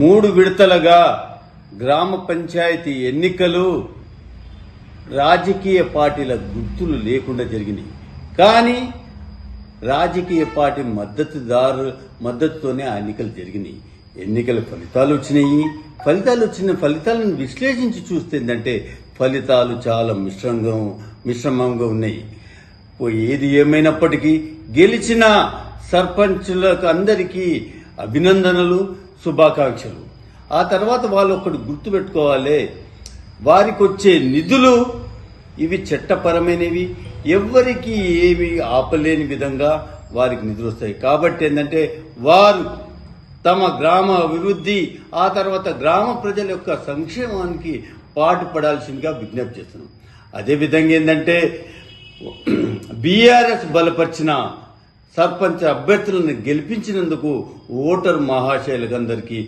3 విడతలుగా గ్రామ పంచాయతీ ఎన్నికలు రాజకీయ పార్టీల గుర్తులు లేకుండా జరిగినాయి. కానీ రాజకీయ పార్టీ మద్దతుతోనే ఆ ఎన్నికలు జరిగినాయి. ఎన్నికల ఫలితాలు వచ్చినాయి. ఫలితాలను విశ్లేషించి చూస్తే ఏంటంటే ఫలితాలు చాలా మిశ్రమంగా ఉన్నాయి. ఏది ఏమైనప్పటికీ గెలిచిన సర్పంచులకు అందరికీ అభినందనలు, శుభాకాంక్షలు. ఆ తర్వాత వాళ్ళు ఒకటి గుర్తుపెట్టుకోవాలి, వారికి వచ్చే నిధులు ఇవి చట్టపరమైనవి, ఎవ్వరికి ఏమి ఆపలేని విధంగా వారికి నిధులు వస్తాయి. కాబట్టి ఏంటంటే వారు తమ గ్రామ అభివృద్ధి, ఆ తర్వాత గ్రామ ప్రజల యొక్క సంక్షేమానికి పాటుపడాల్సిందిగా విజ్ఞప్తి చేస్తున్నాం. అదేవిధంగా ఏంటంటే బీఆర్ఎస్ బలపరిచిన సర్పంచ్ అభ్యర్థులను గెలిపించినందుకు ఓటరు మహాశయులందరికీ